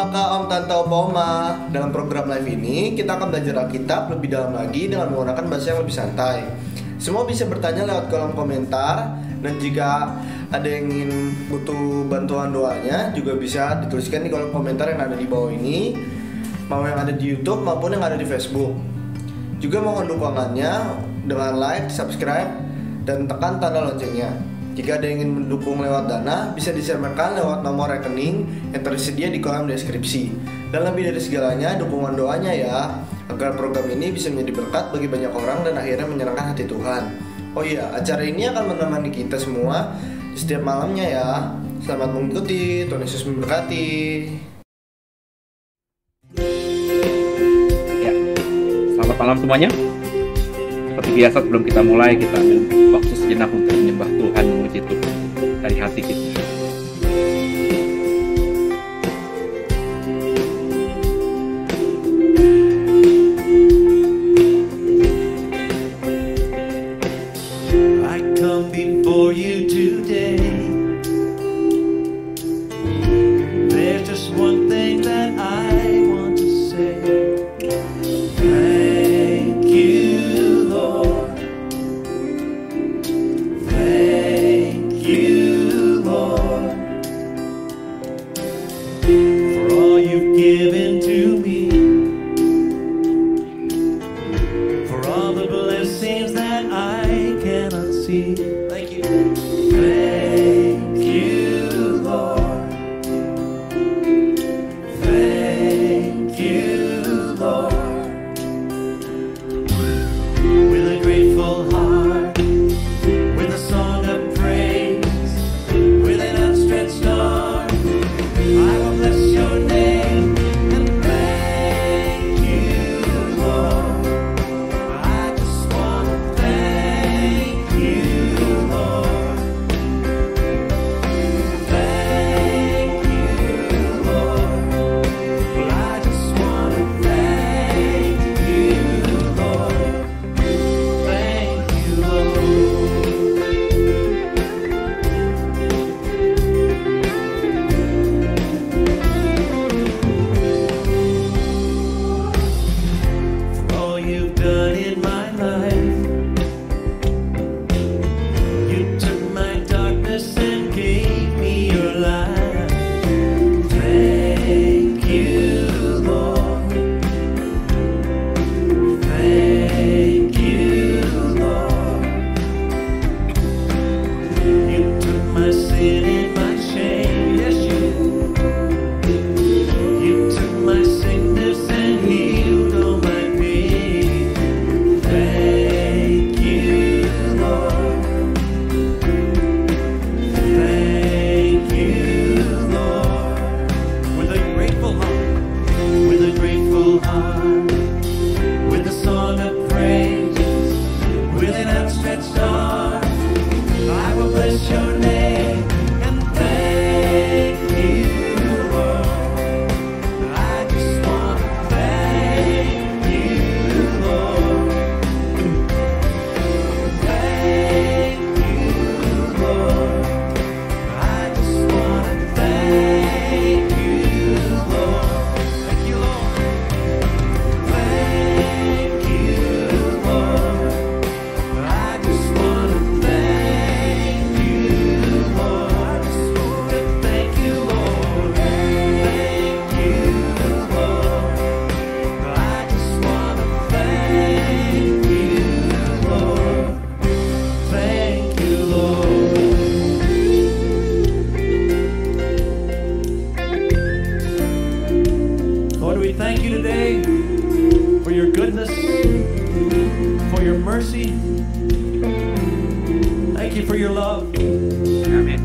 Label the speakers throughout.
Speaker 1: kakak, om, tante, opa, oma. Dalam program live ini, kita akan belajar Alkitab lebih dalam lagi dengan menggunakan bahasa yang lebih santai. Semua bisa bertanya lewat kolom komentar. Dan jika ada yang ingin butuh bantuan doanya, juga bisa dituliskan di kolom komentar yang ada di bawah ini, mau yang ada di YouTube maupun yang ada di Facebook. Juga mohon dukungannya dengan like, subscribe, dan tekan tanda loncengnya. Jika ada yang ingin mendukung lewat dana, bisa diserahkan lewat nomor rekening yang tersedia di kolom deskripsi. Dan lebih dari segalanya, dukungan doanya ya, agar program ini bisa menjadi berkat bagi banyak orang dan akhirnya menyenangkan hati Tuhan. Oh iya, acara ini akan menemani kita semua di setiap malamnya ya. Selamat mengikuti, Tuhan Yesus memberkati.
Speaker 2: Ya, selamat malam semuanya. Seperti biasa sebelum kita mulai, kita ambil waktu sejenak untuk menyembah Tuhan, memuji Tuhan dari hati kita.
Speaker 3: I come before you today. There's just one thing that I want to say. Thank you, Lord. Thank you, Lord, for all you've given to me, for all the blessings that I cannot see. Thank you. Thank you, Lord. Thank you, Lord. With a grateful heart, with a song of praise, with an outstretched arm, I will bless your name and thank you, Lord. I just want to thank you, Lord. Thank you, Lord. I just want to thank you, Lord. Thank you, Lord. For all you've done in my life, you took my darkness and gave me your light. Thank you, Lord. Thank you, Lord. You took my sin and my shame, yes you. You took my sickness and healed all my pain. Thank you, Lord. Thank you, Lord. With a grateful heart, with a grateful heart, with a song of praise, with an outstretched arm, I will bless your name and thank you, Lord. I just want to thank you, Lord. Thank you, Lord. I just want to thank you, Lord. Thank you, Lord. Thank you, Lord. I just want to thank you, Lord. I just want to thank you, Lord. Thank you, Lord. I just want to thank you, Lord. Thank you, Lord. Lord, we thank you today for your goodness, for your mercy. Thank you for your love,
Speaker 2: Amin.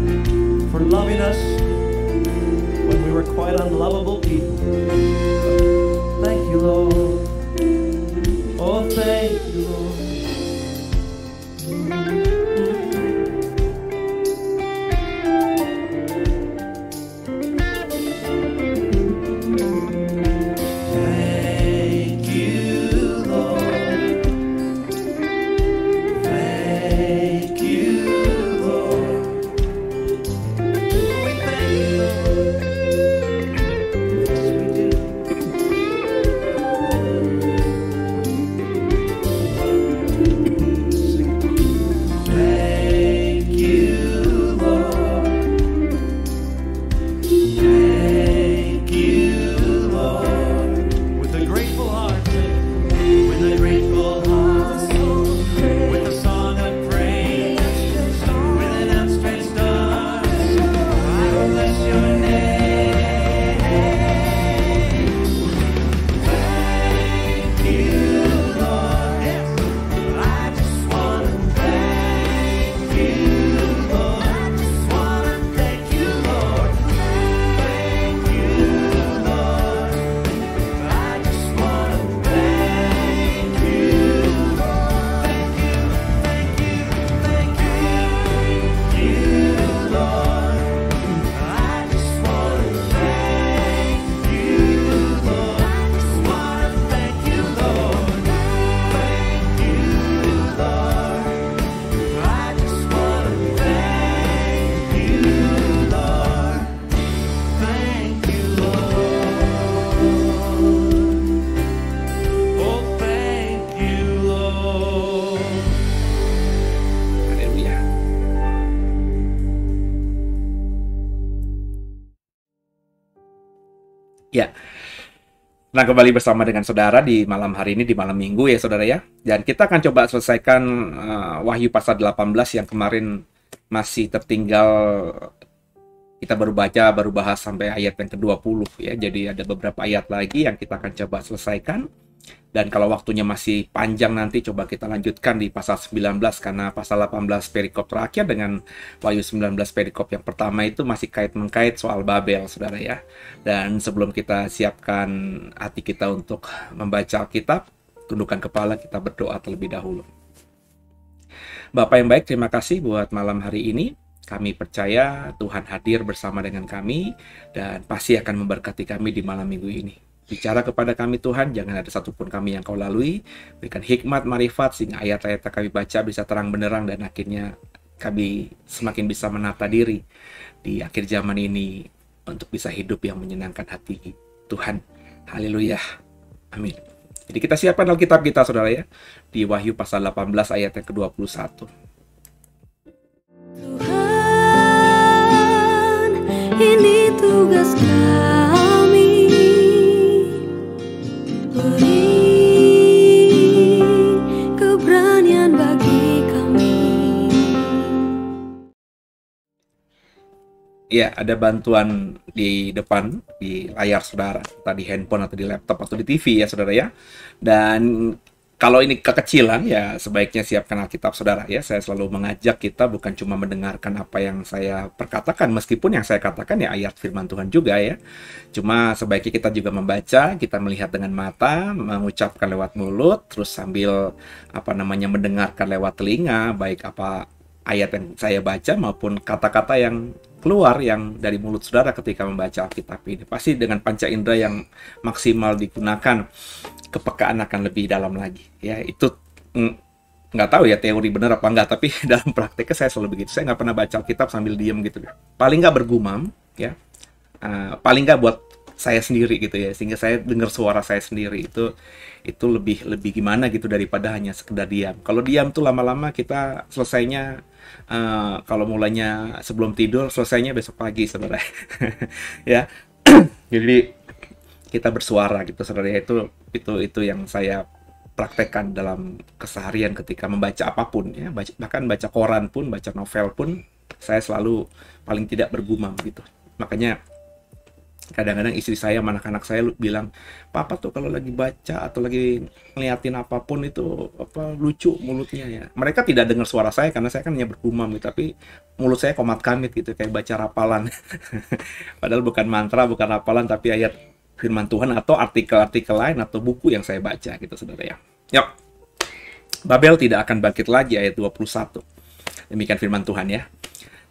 Speaker 3: for loving us when we were quite unlovable people. Thank you, Lord. Oh, thank you, Lord. Thank you, Lord. Thank you, Lord. We thank you, Lord.
Speaker 2: Senang kembali bersama dengan saudara di malam hari ini, di malam minggu ya saudara ya. Dan kita akan coba selesaikan Wahyu pasal 18 yang kemarin masih tertinggal. Kita baru bahas sampai ayat yang ke-20 ya. Jadi ada beberapa ayat lagi yang kita akan coba selesaikan. Dan kalau waktunya masih panjang nanti coba kita lanjutkan di pasal 19, karena pasal 18 perikop terakhir dengan Wahyu 19 perikop yang pertama itu masih kait-mengkait soal Babel, saudara ya. Dan sebelum kita siapkan hati kita untuk membaca Alkitab, tundukkan kepala, kita berdoa terlebih dahulu. Bapak yang baik, terima kasih buat malam hari ini. Kami percaya Tuhan hadir bersama dengan kami dan pasti akan memberkati kami di malam minggu ini. Bicara kepada kami Tuhan, jangan ada satupun kami yang Kau lalui. Berikan hikmat, marifat, sehingga ayat-ayat yang kami baca bisa terang benderang dan akhirnya kami semakin bisa menata diri di akhir zaman ini untuk bisa hidup yang menyenangkan hati Tuhan. Haleluya. Amin. Jadi kita siapkan Alkitab kita saudara ya, di Wahyu pasal 18 ayat yang ke-21.
Speaker 4: Tuhan, ini tugas kami, beri keberanian bagi kami.
Speaker 2: Ya, ada bantuan di depan, di layar saudara, entah di handphone atau di laptop atau di TV ya saudara ya. Dan kalau ini kekecilan ya sebaiknya siapkan Alkitab saudara ya. Saya selalu mengajak kita bukan cuma mendengarkan apa yang saya perkatakan, meskipun yang saya katakan ya ayat firman Tuhan juga ya. Cuma sebaiknya kita juga membaca, kita melihat dengan mata, mengucapkan lewat mulut, terus sambil mendengarkan lewat telinga, baik apa ayat yang saya baca maupun kata-kata yang keluar yang dari mulut saudara ketika membaca Alkitab ini. Pasti dengan panca indera yang maksimal digunakan, kepekaan akan lebih dalam lagi. Ya, itu nggak tahu ya teori benar apa enggak, tapi dalam prakteknya saya selalu begitu. Saya nggak pernah baca Alkitab sambil diam gitu. Paling nggak bergumam, ya. Paling nggak buat saya sendiri gitu ya, sehingga saya dengar suara saya sendiri. Itu lebih gimana gitu daripada hanya sekedar diam. Kalau diam tuh lama-lama kita selesainya kalau mulainya sebelum tidur, selesainya besok pagi saudara. Ya. Jadi kita bersuara gitu saudara, itu yang saya praktekkan dalam keseharian ketika membaca apapun ya, bahkan baca koran pun, baca novel pun, saya selalu paling tidak bergumam gitu. Makanya kadang-kadang istri saya, anak-anak saya bilang, "Papa tuh kalau lagi baca atau lagi ngeliatin apapun itu lucu mulutnya ya." Mereka tidak dengar suara saya karena saya kan hanya bergumam gitu, tapi mulut saya komat kamit gitu kayak baca rapalan. Padahal bukan mantra, bukan rapalan, tapi ayat firman Tuhan atau artikel-artikel lain atau buku yang saya baca gitu saudara ya. Yuk. Babel tidak akan bangkit lagi, ayat 21. Demikian firman Tuhan ya.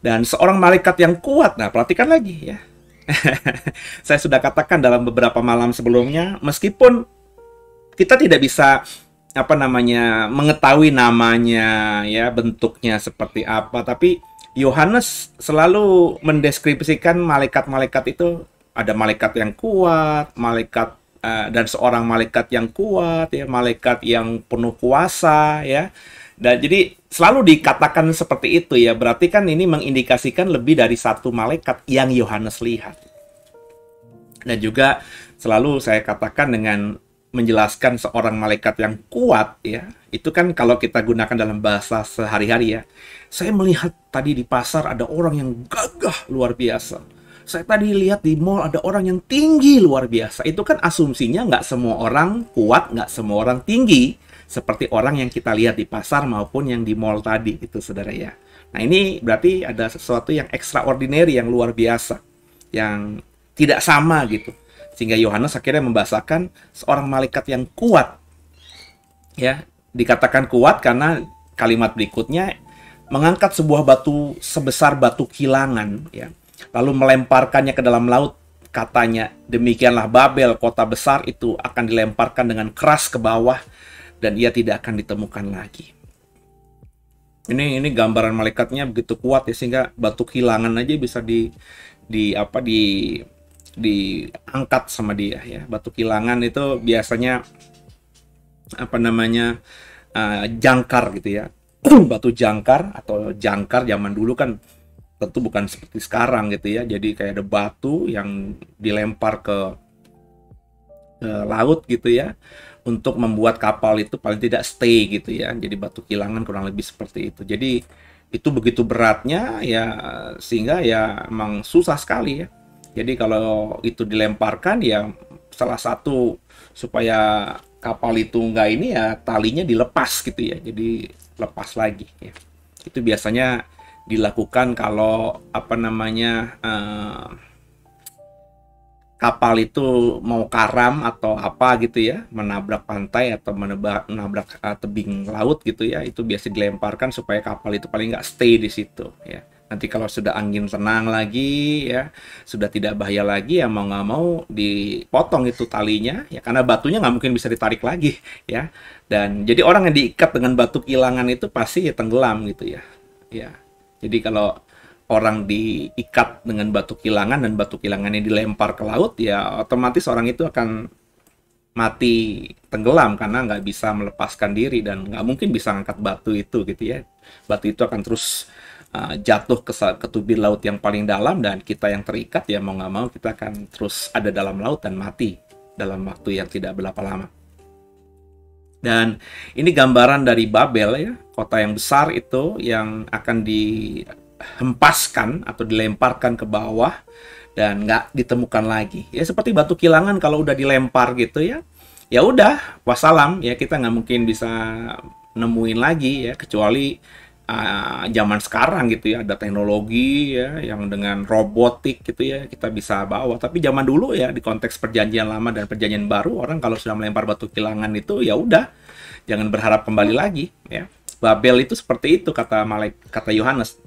Speaker 2: Dan seorang malaikat yang kuat, nah perhatikan lagi ya. Saya sudah katakan dalam beberapa malam sebelumnya, meskipun kita tidak bisa mengetahui namanya ya, bentuknya seperti apa, tapi Yohanes selalu mendeskripsikan malaikat-malaikat itu. Ada malaikat yang kuat, dan seorang malaikat yang kuat ya, malaikat yang penuh kuasa ya. Dan jadi selalu dikatakan seperti itu ya. Berarti kan ini mengindikasikan lebih dari satu malaikat yang Yohanes lihat. Dan juga selalu saya katakan dengan menjelaskan seorang malaikat yang kuat ya. Itu kan kalau kita gunakan dalam bahasa sehari-hari ya. Saya melihat tadi di pasar ada orang yang gagah luar biasa. Saya tadi lihat di mall ada orang yang tinggi luar biasa. Itu kan asumsinya nggak semua orang kuat, nggak semua orang tinggi. Seperti orang yang kita lihat di pasar maupun yang di mall tadi, itu saudara ya. Nah ini berarti ada sesuatu yang extraordinary, yang luar biasa. Yang tidak sama gitu. Sehingga Yohanes akhirnya membahasakan seorang malaikat yang kuat. Ya, dikatakan kuat karena kalimat berikutnya mengangkat sebuah batu sebesar batu kilangan ya. Lalu melemparkannya ke dalam laut, katanya, demikianlah Babel, kota besar itu akan dilemparkan dengan keras ke bawah dan ia tidak akan ditemukan lagi. Ini gambaran malaikatnya begitu kuat ya, sehingga batu kilangan aja bisa diangkat sama dia ya. Batu kilangan itu biasanya jangkar gitu ya. Batu jangkar atau jangkar zaman dulu kan tentu bukan seperti sekarang gitu ya. Jadi kayak ada batu yang dilempar ke laut gitu ya, untuk membuat kapal itu paling tidak stay gitu ya. Jadi batu kilangan kurang lebih seperti itu. Jadi itu begitu beratnya ya, sehingga ya emang susah sekali ya. Jadi kalau itu dilemparkan ya, salah satu supaya kapal itu enggak ini ya, talinya dilepas gitu ya. Jadi lepas lagi ya. Itu biasanya dilakukan kalau apa namanya, kapal itu mau karam atau apa gitu ya, menabrak pantai atau menabrak tebing laut gitu ya, itu biasa dilemparkan supaya kapal itu paling nggak stay di situ ya. Nanti kalau sudah angin tenang lagi ya, sudah tidak bahaya lagi ya, mau nggak mau dipotong itu talinya ya, karena batunya nggak mungkin bisa ditarik lagi ya. Dan jadi orang yang diikat dengan batu kilangan itu pasti ya tenggelam gitu ya. Ya, jadi kalau orang diikat dengan batu kilangan dan batu kilangannya dilempar ke laut ya, otomatis orang itu akan mati tenggelam karena nggak bisa melepaskan diri dan nggak mungkin bisa angkat batu itu gitu ya. Batu itu akan terus jatuh ke tubir laut yang paling dalam, dan kita yang terikat ya mau nggak mau kita akan terus ada dalam laut dan mati dalam waktu yang tidak berapa lama. Dan ini gambaran dari Babel ya, kota yang besar itu yang akan dihempaskan atau dilemparkan ke bawah dan nggak ditemukan lagi. Ya seperti batu kilangan kalau udah dilempar gitu ya, ya udah wassalam ya, kita nggak mungkin bisa nemuin lagi ya, kecuali zaman sekarang gitu ya, ada teknologi ya yang dengan robotik gitu ya kita bisa bawa. Tapi zaman dulu ya, di konteks perjanjian lama dan perjanjian baru, orang kalau sudah melempar batu kilangan itu ya udah, jangan berharap kembali lagi ya. Babel itu seperti itu, kata Yohanes,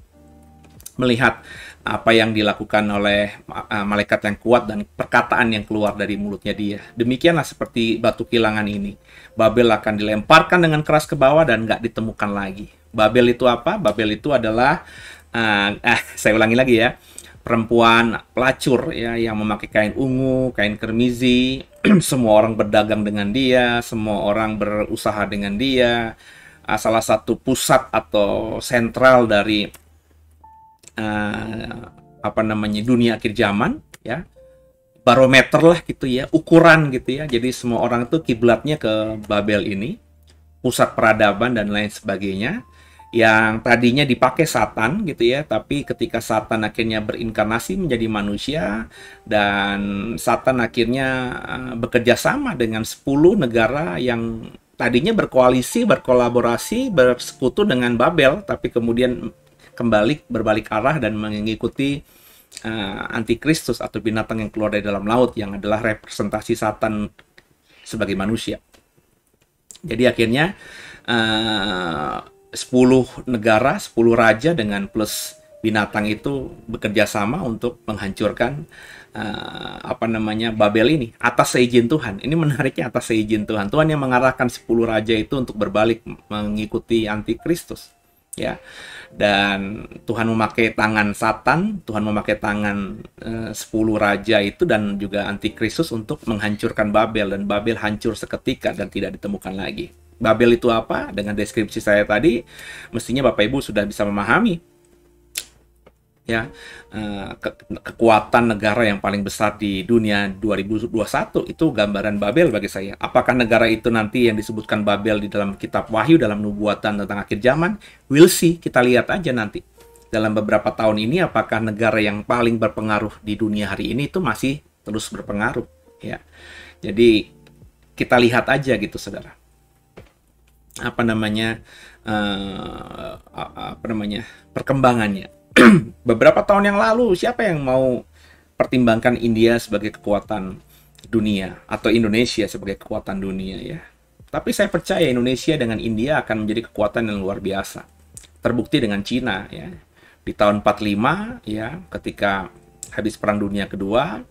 Speaker 2: melihat apa yang dilakukan oleh malaikat yang kuat dan perkataan yang keluar dari mulutnya dia. Demikianlah seperti batu kilangan ini, Babel akan dilemparkan dengan keras ke bawah dan nggak ditemukan lagi. Babel itu apa? Babel itu adalah saya ulangi lagi ya, perempuan pelacur ya, yang memakai kain ungu, kain kermizi. Semua orang berdagang dengan dia, semua orang berusaha dengan dia. Salah satu pusat atau sentral dari apa namanya, dunia akhir zaman ya, barometer lah gitu ya, ukuran gitu ya. Jadi semua orang itu kiblatnya ke Babel ini, pusat peradaban dan lain sebagainya, yang tadinya dipakai Satan gitu ya, tapi ketika Satan akhirnya berinkarnasi menjadi manusia dan Satan akhirnya bekerja sama dengan 10 negara yang tadinya berkoalisi, berkolaborasi, bersekutu dengan Babel, tapi kemudian berbalik arah dan mengikuti antikristus atau binatang yang keluar dari dalam laut, yang adalah representasi Satan sebagai manusia. Jadi akhirnya 10 negara, 10 raja dengan plus binatang itu bekerja sama untuk menghancurkan apa namanya, Babel ini atas seizin Tuhan. Ini menariknya, atas seizin Tuhan. Tuhan yang mengarahkan 10 raja itu untuk berbalik mengikuti antikristus ya. Dan Tuhan memakai tangan Satan, Tuhan memakai tangan 10 raja itu dan juga antikristus untuk menghancurkan Babel, dan Babel hancur seketika dan tidak ditemukan lagi. Babel itu apa? Dengan deskripsi saya tadi, mestinya Bapak Ibu sudah bisa memahami ya, kekuatan negara yang paling besar di dunia 2021 itu gambaran Babel bagi saya. Apakah negara itu nanti yang disebutkan Babel di dalam kitab Wahyu, dalam nubuatan tentang akhir zaman? We'll see, kita lihat aja nanti. Dalam beberapa tahun ini, apakah negara yang paling berpengaruh di dunia hari ini itu masih terus berpengaruh ya. Jadi kita lihat aja gitu saudara. Apa namanya perkembangannya. Beberapa tahun yang lalu, siapa yang mau pertimbangkan India sebagai kekuatan dunia atau Indonesia sebagai kekuatan dunia ya? Tapi saya percaya Indonesia dengan India akan menjadi kekuatan yang luar biasa. Terbukti dengan Cina ya. Di tahun 45 ya, ketika habis Perang Dunia Kedua,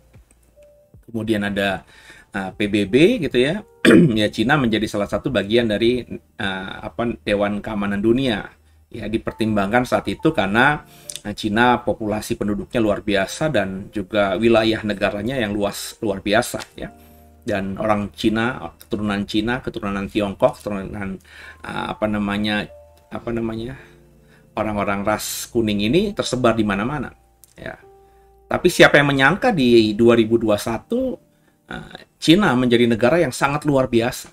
Speaker 2: kemudian ada PBB gitu ya. Ya, Cina menjadi salah satu bagian dari Dewan Keamanan Dunia ya, dipertimbangkan saat itu karena Cina populasi penduduknya luar biasa dan juga wilayah negaranya yang luar biasa ya. Dan orang Cina, keturunan Tiongkok, keturunan orang-orang ras kuning ini tersebar di mana-mana ya. Tapi siapa yang menyangka di 2021 Cina menjadi negara yang sangat luar biasa.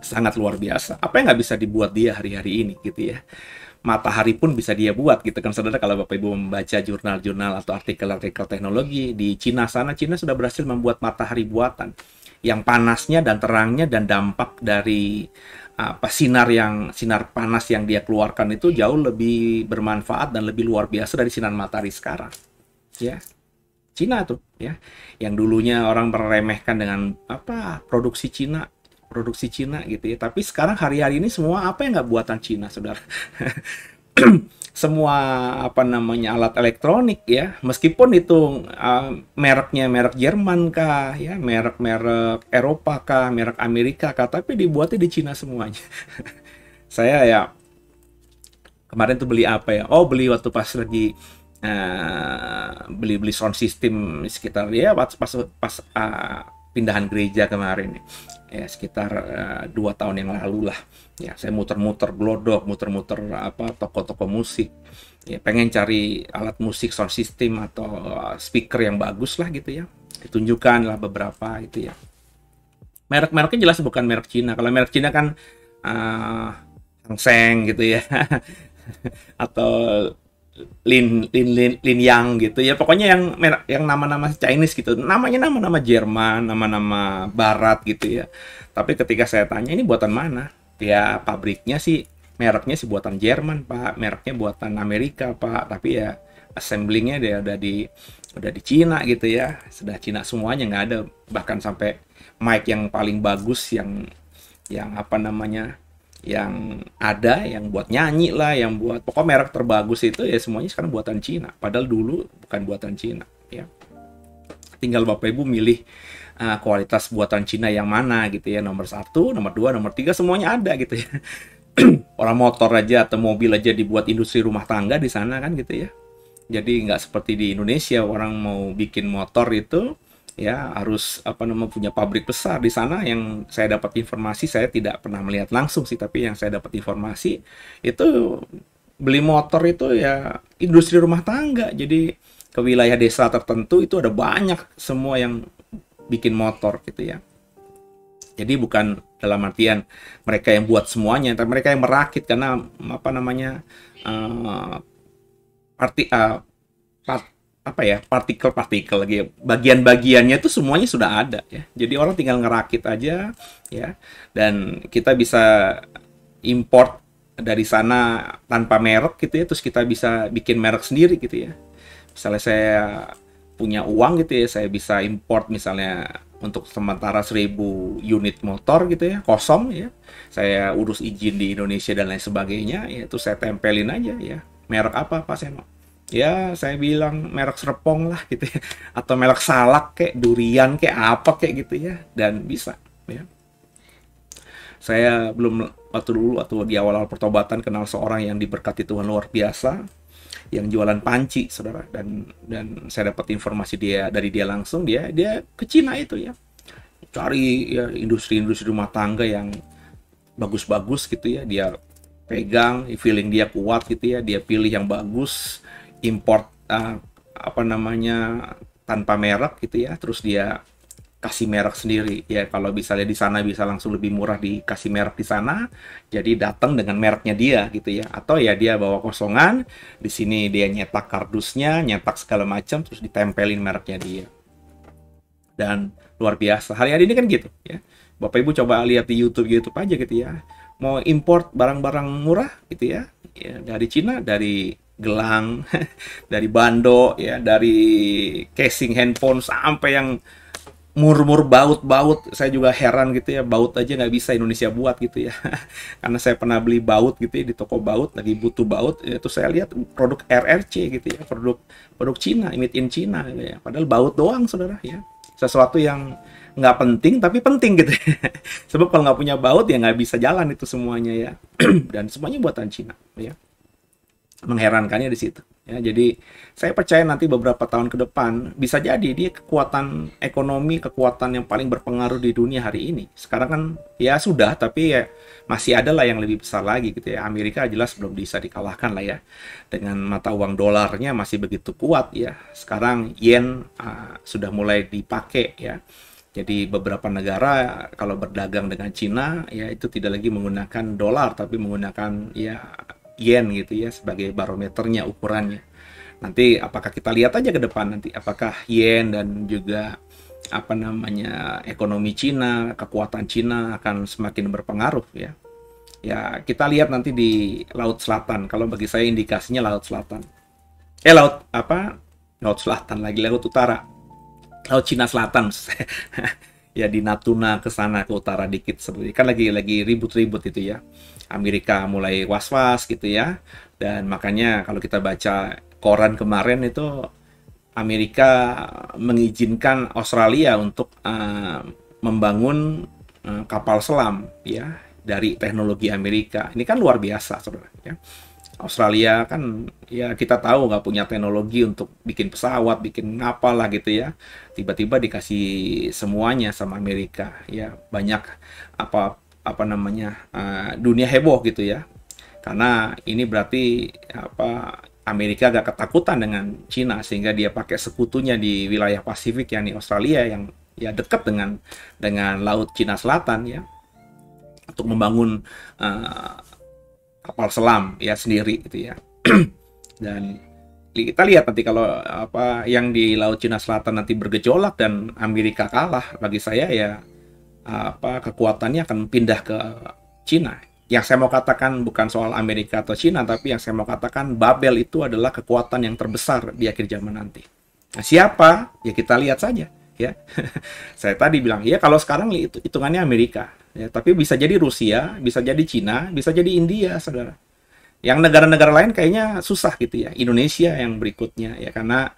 Speaker 2: Sangat luar biasa. Apa yang nggak bisa dibuat dia hari-hari ini gitu ya. Matahari pun bisa dia buat gitu kan saudara. Kalau Bapak Ibu membaca jurnal-jurnal atau artikel-artikel teknologi di Cina sana, Cina sudah berhasil membuat matahari buatan yang panasnya dan terangnya dan dampak dari sinar panas yang dia keluarkan itu jauh lebih bermanfaat dan lebih luar biasa dari sinar matahari sekarang. Ya. Cina tuh ya. Yang dulunya orang meremehkan dengan produksi Cina gitu ya. Tapi sekarang hari-hari ini semua apa yang nggak buatan Cina, saudara. Semua alat elektronik ya, meskipun itu mereknya merek Jerman kah ya, merek Eropa kah, merek Amerika kah, tapi dibuatnya di Cina semuanya. Saya ya kemarin tuh beli apa ya? Oh, beli waktu pas lagi beli sound system sekitar ya pas pindahan gereja kemarin ya, sekitar 2 tahun yang lalu lah ya. Saya muter-muter glodok, muter-muter toko-toko musik ya, pengen cari alat musik sound system atau speaker yang bagus lah gitu ya. Ditunjukkan lah beberapa itu ya. Merek-mereknya jelas bukan merek Cina. Kalau merek Cina kan Hang Seng gitu ya. Atau Lin Yang gitu ya, pokoknya yang nama-nama Chinese gitu, namanya nama-nama Jerman, nama-nama Barat gitu ya. Tapi ketika saya tanya ini buatan mana, ya pabriknya sih, mereknya sih buatan Jerman Pak, mereknya buatan Amerika Pak, tapi ya assemblingnya dia udah di Cina gitu ya, sudah Cina semuanya, nggak ada bahkan sampai mic yang paling bagus yang yang ada, yang buat nyanyi lah, yang buat pokok merek terbagus itu ya semuanya sekarang buatan Cina. Padahal dulu bukan buatan Cina ya. Tinggal Bapak Ibu milih kualitas buatan Cina yang mana gitu ya. Nomor 1, nomor 2, nomor 3 semuanya ada gitu ya. Orang motor aja atau mobil aja dibuat industri rumah tangga di sana kan gitu ya. Jadi nggak seperti di Indonesia, orang mau bikin motor itu ya harus punya pabrik besar di sana. Yang saya dapat informasi, saya tidak pernah melihat langsung sih, tapi yang saya dapat informasi itu beli motor itu ya industri rumah tangga. Jadi ke wilayah desa tertentu itu ada banyak semua yang bikin motor gitu ya. Jadi bukan dalam artian mereka yang buat semuanya, tapi mereka yang merakit, karena partikel-partikel lagi, bagian-bagiannya itu semuanya sudah ada ya. Jadi orang tinggal ngerakit aja ya, dan kita bisa import dari sana tanpa merek gitu ya, terus kita bisa bikin merek sendiri gitu ya. Misalnya saya punya uang gitu ya, saya bisa import misalnya untuk sementara 1000 unit motor gitu ya, kosong ya. Saya urus izin di Indonesia dan lain sebagainya ya, itu saya tempelin aja ya. Merek apa Pak Seno? Ya saya bilang merek Serpong lah gitu ya, atau merek salak kayak durian kayak apa kayak gitu ya, dan bisa ya. Saya belum waktu di awal-awal pertobatan kenal seorang yang diberkati Tuhan luar biasa, yang jualan panci saudara, dan saya dapat informasi dari dia langsung, dia ke Cina itu ya, cari ya industri-industri rumah tangga yang bagus-bagus gitu ya, dia pegang, feeling dia kuat gitu ya, dia pilih yang bagus, import tanpa merek gitu ya, terus dia kasih merek sendiri ya. Kalau misalnya di sana bisa langsung lebih murah dikasih merek di sana, jadi datang dengan mereknya dia gitu ya. Atau ya dia bawa kosongan, di sini dia nyetak kardusnya, nyetak segala macam, terus ditempelin mereknya dia. Dan luar biasa, hari-hari ini kan gitu ya. Bapak Ibu coba lihat di YouTube aja gitu ya, mau import barang-barang murah gitu ya, dari Cina, dari gelang, dari bando ya, dari casing handphone sampai yang murmur baut, saya juga heran gitu ya, baut aja nggak bisa Indonesia buat gitu ya. Karena saya pernah beli baut gitu ya di toko baut, lagi butuh baut, itu saya lihat produk RRC gitu ya, produk Cina, made in China gitu ya. Padahal baut doang saudara ya, sesuatu yang nggak penting tapi penting gitu ya. Sebab kalau nggak punya baut ya nggak bisa jalan itu semuanya ya. Dan semuanya buatan Cina ya. mengherankannya di situ. Ya, jadi saya percaya nanti beberapa tahun ke depan bisa jadi dia kekuatan ekonomi, kekuatan yang paling berpengaruh di dunia hari ini. Sekarang kan ya sudah, tapi ya masih ada lah yang lebih besar lagi gitu ya. Amerika jelas belum bisa dikalahkan lah ya. Dengan mata uang dolarnya masih begitu kuat ya. Sekarang yen sudah mulai dipakai ya. Jadi beberapa negara kalau berdagang dengan Cina ya itu tidak lagi menggunakan dolar tapi menggunakan ya yen gitu ya sebagai barometernya, ukurannya. Nanti apakah kita lihat aja ke depan nanti apakah yen dan juga apa namanya ekonomi Cina, kekuatan Cina akan semakin berpengaruh ya. Ya kita lihat nanti di Laut Selatan. Kalau bagi saya indikasinya Laut Selatan. Laut Selatan lagi, Laut Utara. Laut Cina Selatan. Ya di Natuna ke sana ke utara dikit seperti kan lagi ribut-ribut itu ya. Amerika mulai was-was gitu ya. Dan makanya kalau kita baca koran kemarin itu Amerika mengizinkan Australia untuk membangun kapal selam ya dari teknologi Amerika. Ini kan luar biasa, Saudara ya. Australia kan ya kita tahu nggak punya teknologi untuk bikin pesawat, bikin apalah gitu ya. Tiba-tiba dikasih semuanya sama Amerika. Ya banyak apa namanya dunia heboh gitu ya. Karena ini berarti Amerika agak ketakutan dengan Cina sehingga dia pakai sekutunya di wilayah Pasifik yakni Australia yang ya dekat dengan Laut Cina Selatan ya untuk membangun kapal selam ya sendiri gitu ya. Dan kita lihat nanti kalau yang di Laut Cina Selatan nanti bergejolak dan Amerika kalah, bagi saya ya kekuatannya akan pindah ke Cina. Yang saya mau katakan bukan soal Amerika atau Cina, tapi yang saya mau katakan Babel itu adalah kekuatan yang terbesar di akhir zaman nanti. Nah, siapa? Ya kita lihat saja ya. Saya tadi bilang ya kalau sekarang itu hitungannya Amerika. Ya, tapi bisa jadi Rusia, bisa jadi Cina, bisa jadi India, Saudara. Yang negara-negara lain kayaknya susah gitu ya. Indonesia yang berikutnya ya karena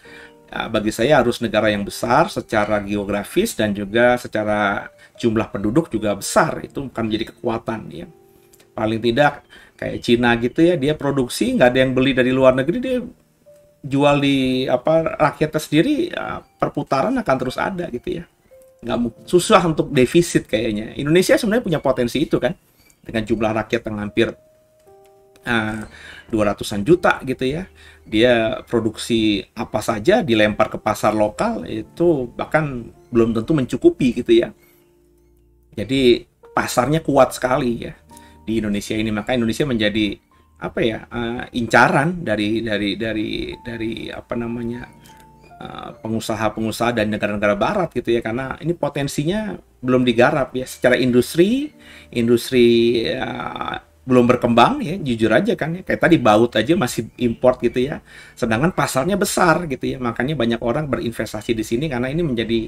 Speaker 2: bagi saya harus negara yang besar secara geografis dan juga secara jumlah penduduk juga besar. Itu akan menjadi kekuatan ya. Paling tidak kayak Cina gitu ya, dia produksi nggak ada yang beli dari luar negeri, dia jual di rakyatnya sendiri, perputaran akan terus ada gitu ya. Nggak susah untuk defisit kayaknya. Indonesia sebenarnya punya potensi itu kan dengan jumlah rakyat yang hampir 200-an juta gitu ya. Dia produksi apa saja dilempar ke pasar lokal itu bahkan belum tentu mencukupi gitu ya. Jadi pasarnya kuat sekali ya di Indonesia ini. Maka Indonesia menjadi incaran dari pengusaha-pengusaha dan negara-negara barat gitu ya karena ini potensinya belum digarap ya secara industri belum berkembang ya jujur aja kan ya kayak tadi baut aja masih import gitu ya sedangkan pasarnya besar gitu ya makanya banyak orang berinvestasi di sini karena ini menjadi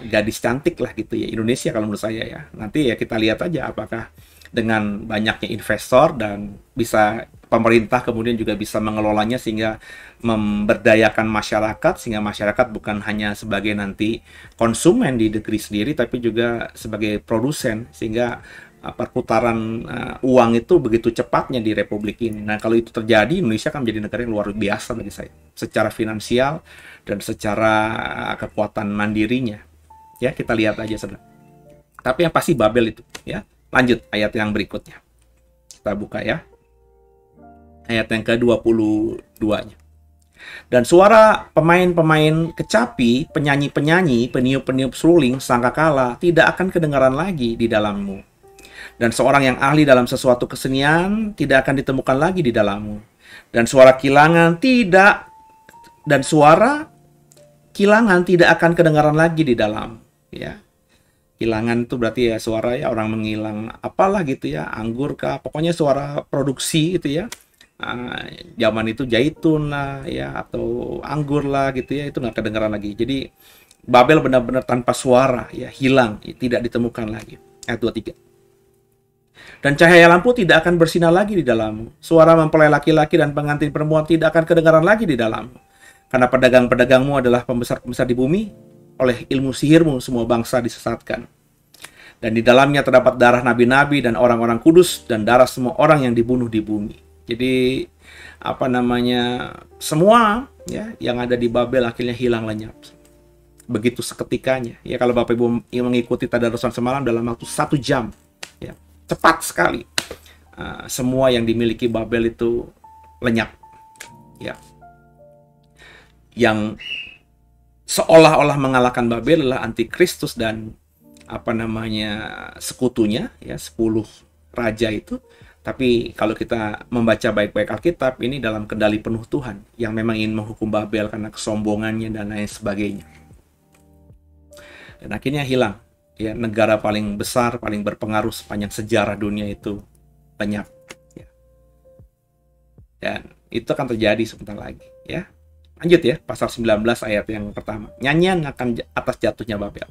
Speaker 2: gadis cantik lah gitu ya Indonesia kalau menurut saya ya nanti ya kita lihat aja apakah dengan banyaknya investor dan bisa pemerintah kemudian juga bisa mengelolanya sehingga memberdayakan masyarakat sehingga masyarakat bukan hanya sebagai nanti konsumen di negeri sendiri tapi juga sebagai produsen sehingga perputaran uang itu begitu cepatnya di Republik ini. Nah kalau itu terjadi Indonesia akan menjadi negara yang luar biasa bagi saya secara finansial dan secara kekuatan mandirinya ya kita lihat aja saudara. Tapi yang pasti Babel itu ya lanjut ayat yang berikutnya kita buka ya. Ayat yang ke-22-nya. Dan suara pemain-pemain kecapi, penyanyi-penyanyi, peniup-peniup seruling, sangkakala tidak akan kedengaran lagi di dalammu. Dan seorang yang ahli dalam sesuatu kesenian tidak akan ditemukan lagi di dalammu. Dan suara kilangan tidak akan kedengaran lagi di dalam. Ya. Kilangan itu berarti ya suara ya orang mengilang apalah gitu ya, anggur kah, pokoknya suara produksi gitu ya. Zaman itu zaitun lah ya atau anggur lah gitu ya itu nggak kedengaran lagi. Jadi Babel benar-benar tanpa suara ya hilang tidak ditemukan lagi. Ayat 23. Dan cahaya lampu tidak akan bersinar lagi di dalammu. Suara mempelai laki-laki dan pengantin perempuan tidak akan kedengaran lagi di dalammu. Karena pedagang-pedagangmu adalah pembesar-pembesar di bumi. Oleh ilmu sihirmu semua bangsa disesatkan. Dan di dalamnya terdapat darah nabi-nabi dan orang-orang kudus dan darah semua orang yang dibunuh di bumi. Jadi apa namanya, semua ya yang ada di Babel akhirnya hilang lenyap. Begitu seketikanya. Ya, kalau Bapak Ibu yang mengikuti tadarusan semalam dalam waktu 1 jam, ya, cepat sekali. Semua yang dimiliki Babel itu lenyap. Ya. Yang seolah-olah mengalahkan Babel adalah antikristus dan apa namanya sekutunya, ya, 10 raja itu. Tapi kalau kita membaca baik-baik Alkitab, ini dalam kendali penuh Tuhan yang memang ingin menghukum Babel karena kesombongannya dan lain sebagainya. Dan akhirnya hilang. Ya, negara paling besar, paling berpengaruh sepanjang sejarah dunia itu lenyap. Ya. Dan itu akan terjadi sebentar lagi. Ya. Lanjut ya, pasal 19 ayat yang pertama. Nyanyian akan atas jatuhnya Babel.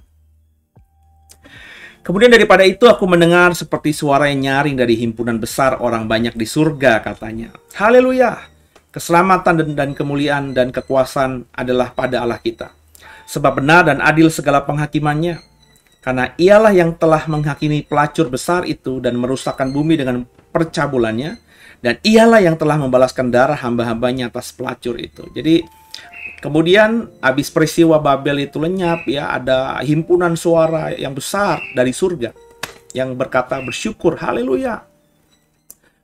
Speaker 2: Kemudian daripada itu aku mendengar seperti suara yang nyaring dari himpunan besar orang banyak di surga, katanya. Haleluya! Keselamatan dan kemuliaan dan kekuasaan adalah pada Allah kita. Sebab benar dan adil segala penghakimannya. Karena ialah yang telah menghakimi pelacur besar itu dan merusakkan bumi dengan percabulannya. Dan ialah yang telah membalaskan darah hamba-hambanya atas pelacur itu. Jadi kemudian habis peristiwa Babel itu lenyap, ya, ada himpunan suara yang besar dari surga yang berkata bersyukur, haleluya.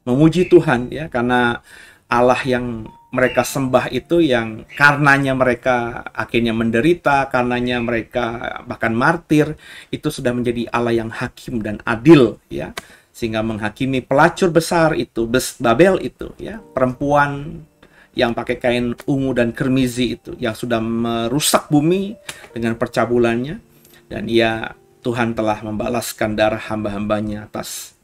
Speaker 2: Memuji Tuhan, ya, karena Allah yang mereka sembah itu yang karenanya mereka akhirnya menderita, karenanya mereka bahkan martir, itu sudah menjadi Allah yang hakim dan adil, ya, sehingga menghakimi pelacur besar itu, Babel itu, ya, perempuan yang pakai kain ungu dan kermizi itu, yang sudah merusak bumi dengan percabulannya, dan ya, Tuhan telah membalaskan darah hamba-hambanya atas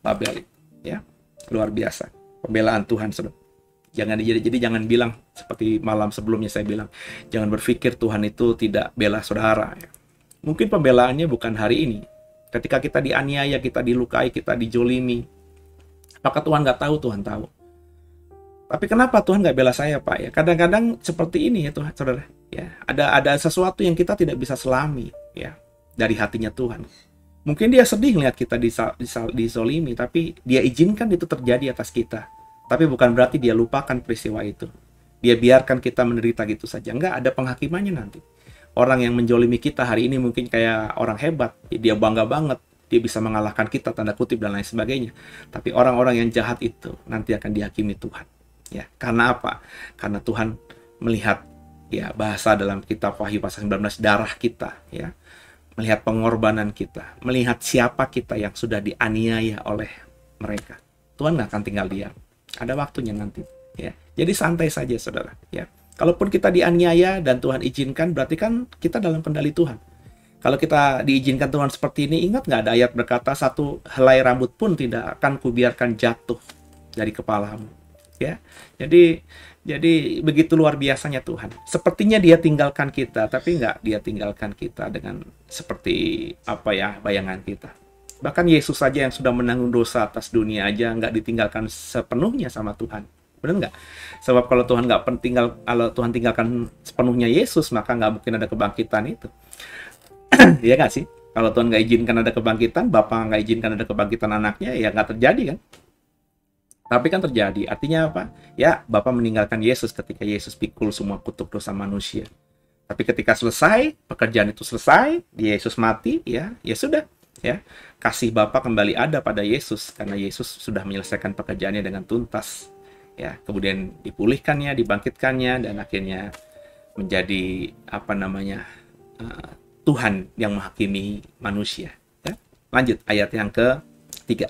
Speaker 2: Babel, ya, luar biasa pembelaan Tuhan, saudara. Jadi jangan bilang seperti malam sebelumnya saya bilang, jangan berpikir Tuhan itu tidak bela saudara. Mungkin pembelaannya bukan hari ini. Ketika kita dianiaya, kita dilukai, kita dijolimi, apakah Tuhan nggak tahu? Tuhan tahu. Tapi kenapa Tuhan nggak bela saya, Pak? Ya, kadang-kadang seperti ini ya Tuhan, saudara. Ya, ada sesuatu yang kita tidak bisa selami, ya, dari hatinya Tuhan. Mungkin dia sedih melihat kita dizolimi, tapi dia izinkan itu terjadi atas kita. Tapi bukan berarti dia lupakan peristiwa itu. Dia biarkan kita menderita gitu saja. Enggak, ada penghakimannya nanti. Orang yang menjolimi kita hari ini mungkin kayak orang hebat. Dia bangga banget. Dia bisa mengalahkan kita, tanda kutip, dan lain sebagainya. Tapi orang-orang yang jahat itu nanti akan dihakimi Tuhan. Ya, karena apa? Karena Tuhan melihat, ya, bahasa dalam kitab Wahyu pasal 19, darah kita, ya. Melihat pengorbanan kita. Melihat siapa kita yang sudah dianiaya oleh mereka. Tuhan nggak akan tinggal diam. Ada waktunya nanti, ya. Jadi santai saja, saudara, ya. Kalaupun kita dianiaya dan Tuhan izinkan, berarti kan kita dalam kendali Tuhan. Kalau kita diizinkan Tuhan seperti ini, ingat nggak ada ayat berkata, satu helai rambut pun tidak akan kubiarkan jatuh dari kepalamu, ya. Jadi begitu luar biasanya Tuhan. Sepertinya Dia tinggalkan kita, tapi nggak Dia tinggalkan kita dengan seperti apa ya bayangan kita. Bahkan Yesus saja yang sudah menanggung dosa atas dunia aja nggak ditinggalkan sepenuhnya sama Tuhan. Benar nggak? Sebab kalau Tuhan kalau Tuhan tinggalkan sepenuhnya Yesus, maka nggak mungkin ada kebangkitan itu. Iya nggak sih? Kalau Tuhan nggak izinkan ada kebangkitan, Bapa nggak izinkan ada kebangkitan anaknya, ya nggak terjadi kan? Tapi kan terjadi. Artinya apa? Ya, Bapa meninggalkan Yesus ketika Yesus pikul semua kutuk dosa manusia. Tapi ketika selesai, pekerjaan itu selesai, Yesus mati, ya sudah. Ya, kasih Bapa kembali ada pada Yesus karena Yesus sudah menyelesaikan pekerjaannya dengan tuntas. Ya, kemudian dipulihkannya, dibangkitkannya, dan akhirnya menjadi apa namanya Tuhan yang menghakimi manusia. Ya. Lanjut ayat yang ke-3.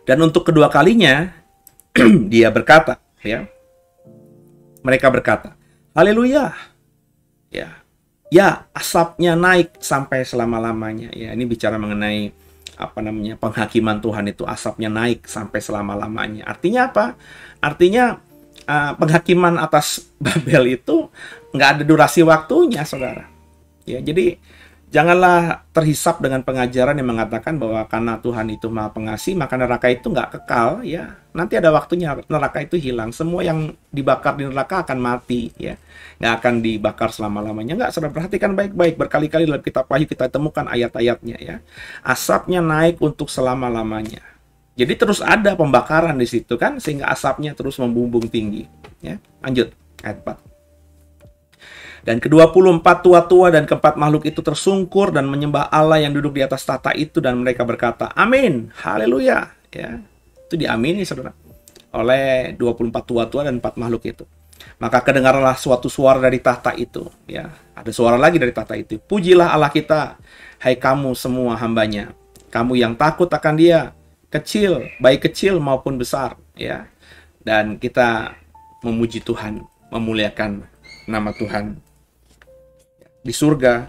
Speaker 2: Dan untuk kedua kalinya dia berkata, ya, mereka berkata, haleluya, ya. Ya, asapnya naik sampai selama-lamanya. Ya, ini bicara mengenai apa namanya penghakiman Tuhan itu, asapnya naik sampai selama-lamanya. Artinya apa? Artinya penghakiman atas Babel itu nggak ada durasi waktunya, saudara. Ya, jadi janganlah terhisap dengan pengajaran yang mengatakan bahwa karena Tuhan itu Maha Pengasih, maka neraka itu nggak kekal, ya. Nanti ada waktunya neraka itu hilang. Semua yang dibakar di neraka akan mati, ya. Nggak akan dibakar selama-lamanya. Nggak, saudara, perhatikan baik-baik. Berkali-kali dalam kitab Wahyu kita temukan ayat-ayatnya, ya. Asapnya naik untuk selama-lamanya. Jadi terus ada pembakaran di situ kan, sehingga asapnya terus membumbung tinggi. Ya, lanjut ayat 4. Dan ke-24 tua-tua dan keempat makhluk itu tersungkur dan menyembah Allah yang duduk di atas tahta itu, dan mereka berkata, Amin, haleluya. Ya, itu diamini saudara oleh 24 tua-tua dan 4 makhluk itu. Maka kedengaranlah suatu suara dari tahta itu. Ya, ada suara lagi dari tahta itu. Pujilah Allah kita, hai kamu semua hambanya, kamu yang takut akan Dia, kecil, baik kecil maupun besar. Ya, dan kita memuji Tuhan, memuliakan nama Tuhan. Di surga,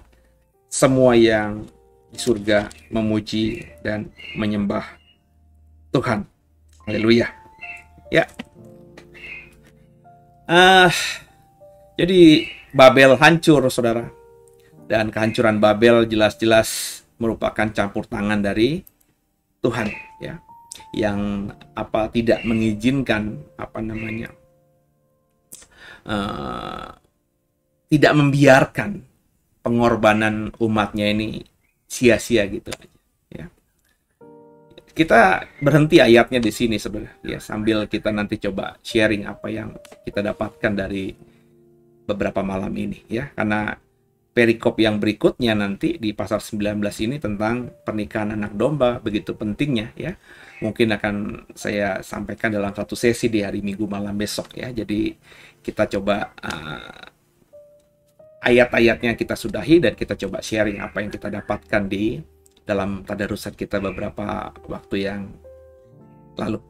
Speaker 2: semua yang di surga memuji dan menyembah Tuhan. Haleluya. Ya. Jadi Babel hancur, saudara. Dan kehancuran Babel jelas-jelas merupakan campur tangan dari Tuhan, ya. Yang tidak mengizinkan tidak membiarkan pengorbanan umatnya ini sia-sia gitu aja, ya. Kita berhenti ayatnya di sini, saudara, ya, sambil kita nanti coba sharing apa yang kita dapatkan dari beberapa malam ini, ya. Karena perikop yang berikutnya nanti di pasal 19 ini tentang pernikahan anak domba, begitu pentingnya, ya. Mungkin akan saya sampaikan dalam satu sesi di hari Minggu malam besok, ya. Jadi kita coba ayat-ayatnya kita sudahi dan kita coba sharing apa yang kita dapatkan di dalam tadarusan kita beberapa waktu yang lalu.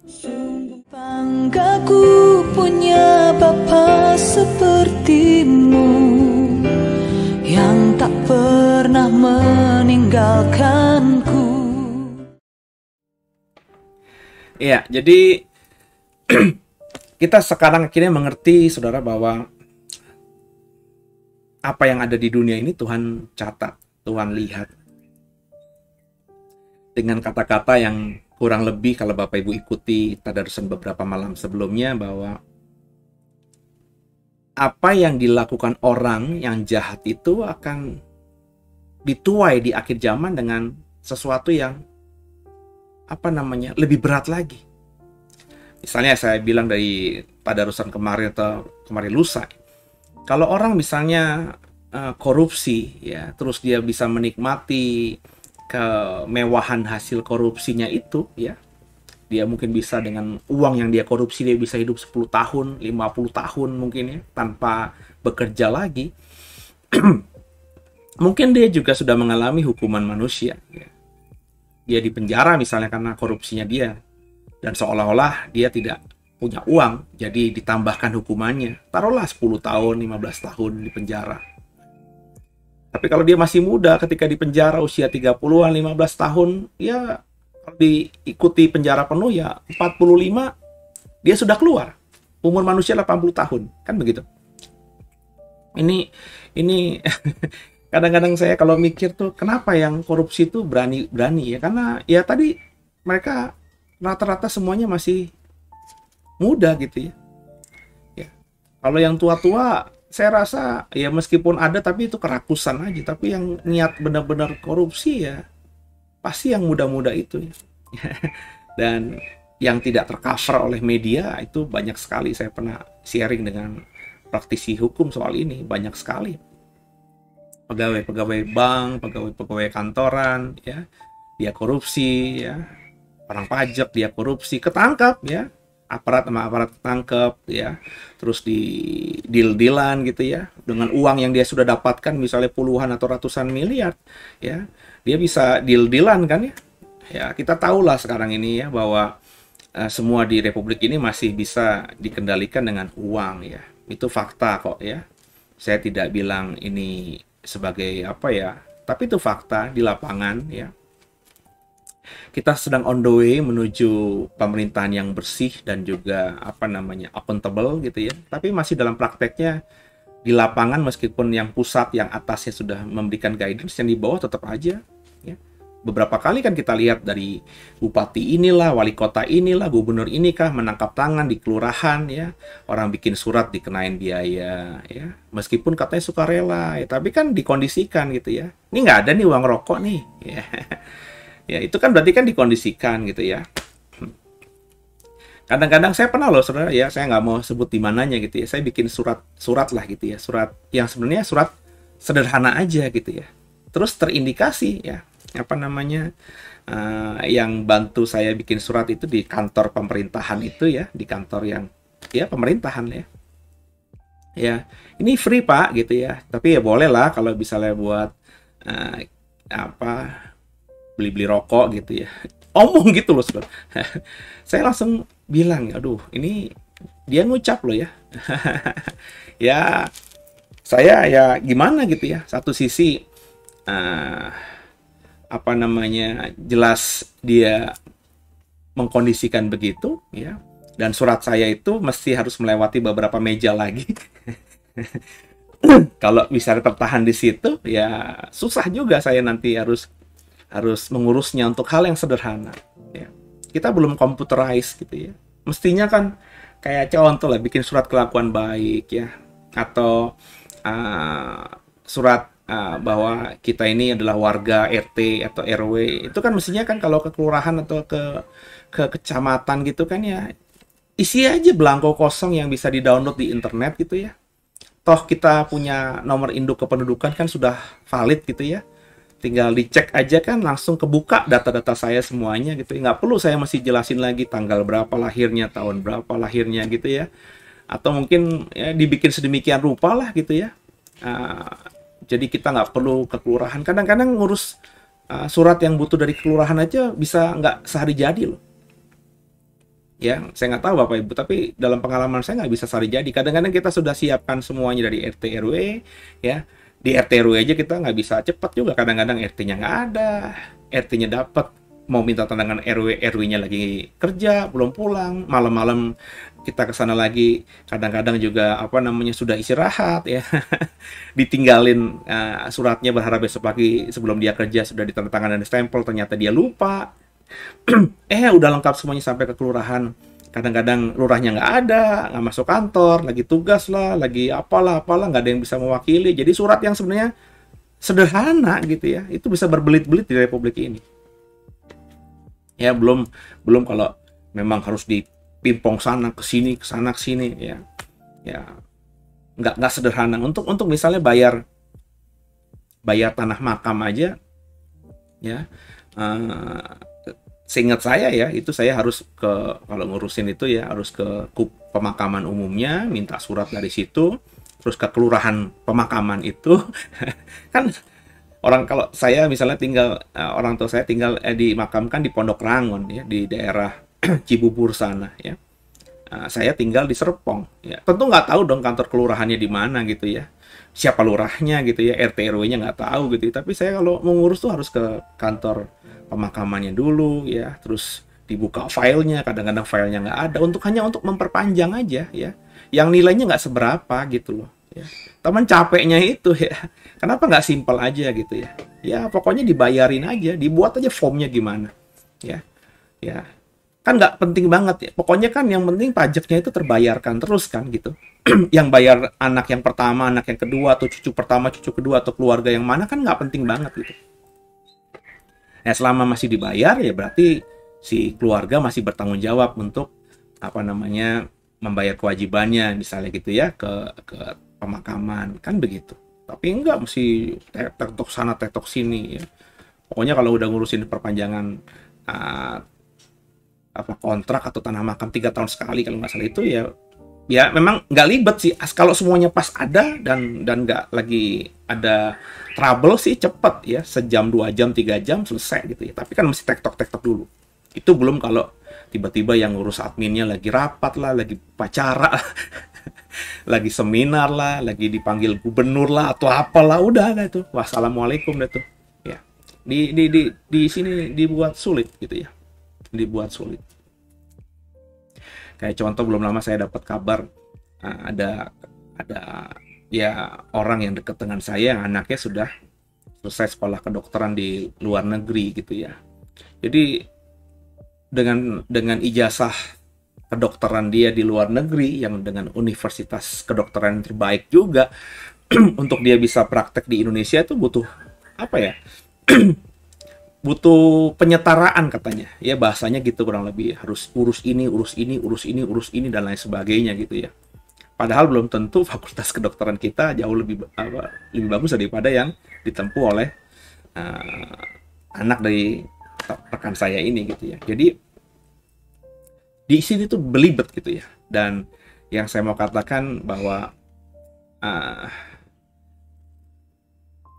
Speaker 5: Sungguh banggaku punya Bapa sepertimu, yang tak pernah meninggalkanku.
Speaker 2: Ya, jadi kita sekarang akhirnya mengerti, saudara, bahwa apa yang ada di dunia ini Tuhan catat, Tuhan lihat. Dengan kata-kata yang kurang lebih kalau Bapak Ibu ikuti tadarusan beberapa malam sebelumnya, bahwa apa yang dilakukan orang yang jahat itu akan dituai di akhir zaman dengan sesuatu yang lebih berat lagi. Misalnya saya bilang dari tadarusan kemarin atau kemarin lusa, kalau orang misalnya korupsi, ya, terus dia bisa menikmati kemewahan hasil korupsinya itu, ya, dia mungkin bisa dengan uang yang dia korupsi dia bisa hidup 10 tahun, 50 tahun mungkin, ya, tanpa bekerja lagi. Mungkin dia juga sudah mengalami hukuman manusia, ya. Dia dipenjara misalnya karena korupsinya dia, dan seolah-olah dia tidak punya uang, jadi ditambahkan hukumannya. Taruhlah 10 tahun, 15 tahun di penjara. Tapi kalau dia masih muda ketika di penjara usia 30-an, 15 tahun, ya kalau diikuti penjara penuh ya 45, dia sudah keluar. Umur manusia 80 tahun, kan begitu. Ini kadang-kadang saya kalau mikir tuh, kenapa yang korupsi itu berani ya? Karena ya tadi mereka rata-rata semuanya masih muda gitu, ya. Ya. Kalau yang tua-tua saya rasa ya meskipun ada tapi itu kerakusan aja, tapi yang niat benar-benar korupsi ya pasti yang muda-muda itu, ya. Dan yang tidak tercover oleh media itu banyak sekali. Saya pernah sharing dengan praktisi hukum soal ini, banyak sekali. Pegawai-pegawai bank, pegawai-pegawai kantoran, ya, dia korupsi, ya. Orang pajak dia korupsi, ketangkap, ya. Aparat sama aparat ketangkep, ya. Terus di deal-dealan gitu, ya. Dengan uang yang dia sudah dapatkan misalnya puluhan atau ratusan miliar, ya. Dia bisa deal-dealan kan, ya. Ya, kita tahulah sekarang ini, ya, bahwa semua di Republik ini masih bisa dikendalikan dengan uang, ya. Itu fakta kok, ya. Saya tidak bilang ini sebagai apa, ya, tapi itu fakta di lapangan, ya. Kita sedang on the way menuju pemerintahan yang bersih dan juga accountable gitu, ya. Tapi masih dalam prakteknya di lapangan, meskipun yang pusat, yang atasnya sudah memberikan guidance, yang di bawah tetap aja, ya. Beberapa kali kan kita lihat dari bupati inilah, wali kota inilah, gubernur inikah menangkap tangan di kelurahan, ya. Orang bikin surat dikenain biaya, ya. Meskipun katanya sukarela, ya, tapi kan dikondisikan gitu, ya. Ini nggak ada nih uang rokok nih, ya. Ya, itu kan berarti kan dikondisikan gitu ya. Kadang-kadang saya pernah loh saudara ya, saya nggak mau sebut di mananya gitu ya. Saya bikin surat lah gitu ya, surat yang sebenarnya surat sederhana aja gitu ya. Terus terindikasi ya, apa namanya, yang bantu saya bikin surat itu di kantor pemerintahan itu ya, di kantor yang ya pemerintahan ya. Ya, ini free Pak gitu ya. Tapi ya boleh lah kalau misalnya buat apa beli-beli rokok gitu ya. Omong gitu loh saudara. Saya langsung bilang, aduh ini dia ngucap loh ya. Ya saya ya gimana gitu ya. Satu sisi apa namanya, jelas dia mengkondisikan begitu ya. Dan surat saya itu mesti harus melewati beberapa meja lagi. Kalau bisa tertahan di situ ya susah juga saya nanti harus mengurusnya untuk hal yang sederhana ya. Kita belum computerize gitu ya. Mestinya kan kayak contoh lah bikin surat kelakuan baik ya, atau surat bahwa kita ini adalah warga RT atau RW. Itu kan mestinya kan kalau ke kelurahan atau ke kecamatan gitu kan ya, isi aja belangko kosong yang bisa di-download di internet gitu ya. Toh kita punya nomor induk kependudukan kan sudah valid gitu ya. Tinggal dicek aja kan langsung kebuka data-data saya semuanya gitu ya. Nggak perlu saya masih jelasin lagi tanggal berapa lahirnya, tahun berapa lahirnya gitu ya. Atau mungkin ya dibikin sedemikian rupa lah gitu ya. Jadi kita nggak perlu ke kelurahan. Kadang-kadang ngurus surat yang butuh dari kelurahan aja bisa nggak sehari jadi loh. Ya, saya nggak tahu Bapak Ibu, tapi dalam pengalaman saya nggak bisa sehari jadi. Kadang-kadang kita sudah siapkan semuanya dari RT RW ya. Di RT RW aja kita nggak bisa cepat juga, kadang-kadang RT-nya nggak ada, RT-nya dapat mau minta tandangan RW-nya lagi kerja belum pulang, malam-malam kita ke sana lagi, kadang-kadang juga apa namanya sudah istirahat ya. Ditinggalin suratnya, berharap besok pagi sebelum dia kerja sudah ditandatangan dan stempel, ternyata dia lupa. Udah lengkap semuanya sampai ke kelurahan, kadang-kadang lurahnya nggak ada, nggak masuk kantor, lagi tugas lah, lagi apalah, nggak ada yang bisa mewakili. Jadi surat yang sebenarnya sederhana gitu ya, itu bisa berbelit-belit di Republik ini. Ya belum kalau memang harus dipimpong sana ke sini, ke sana ke sini ya. Ya nggak sederhana. Untuk misalnya bayar tanah makam aja ya. Seingat saya ya, itu saya harus kalau ngurusin itu ya harus ke pemakaman umumnya, minta surat dari situ, terus ke kelurahan pemakaman itu. Kan kalau saya misalnya tinggal, orang tua saya tinggal dimakamkan di Pondok Rangon ya, di daerah Cibubur sana ya. Saya tinggal di Serpong ya. Tentu nggak tahu dong kantor kelurahannya di mana gitu ya. Siapa lurahnya gitu ya, RT RW-nya nggak tahu gitu. Tapi saya kalau mau ngurus tuh harus ke kantor pemakamannya dulu ya, terus dibuka filenya, kadang-kadang filenya nggak ada, hanya untuk memperpanjang aja ya, yang nilainya nggak seberapa gitu loh ya. Teman capeknya itu ya, kenapa nggak simpel aja gitu ya, ya pokoknya dibayarin aja, dibuat aja formnya gimana ya, kan nggak penting banget ya, pokoknya kan yang penting pajaknya itu terbayarkan terus kan gitu. Yang bayar anak yang pertama, anak yang kedua, atau cucu pertama, cucu kedua, atau keluarga yang mana kan nggak penting banget gitu. Ya selama masih dibayar ya berarti si keluarga masih bertanggung jawab untuk apa namanya membayar kewajibannya misalnya gitu ya ke pemakaman kan begitu. Tapi enggak mesti tektok sana tektok sini ya. Pokoknya kalau udah ngurusin perpanjangan kontrak atau tanah makam 3 tahun sekali kalau nggak salah itu ya memang nggak libet sih. Kalau semuanya pas ada dan nggak lagi ada trouble sih cepet ya, sejam, 2 jam, 3 jam selesai gitu ya. Tapi kan mesti tektok dulu. Itu belum kalau tiba-tiba yang ngurus adminnya lagi rapat lah, lagi pacara, lagi seminar lah, lagi dipanggil gubernur lah atau apalah, udah lah itu. Wassalamualaikum dah tuh. Ya. Di sini dibuat sulit gitu ya. Dibuat sulit. Kayak contoh belum lama saya dapat kabar ada ya orang yang dekat dengan saya yang anaknya sudah selesai sekolah kedokteran di luar negeri gitu ya. Jadi dengan ijazah kedokteran dia di luar negeri yang dengan universitas kedokteran terbaik juga untuk dia bisa praktek di Indonesia itu butuh apa ya? butuh penyetaraan katanya. Ya bahasanya gitu kurang lebih. Harus urus ini, urus ini, urus ini, urus ini dan lain sebagainya gitu ya. Padahal belum tentu fakultas kedokteran kita jauh lebih bagus daripada yang ditempuh oleh anak dari rekan saya ini gitu ya. Jadi di sini tuh belibet gitu ya. Dan yang saya mau katakan bahwa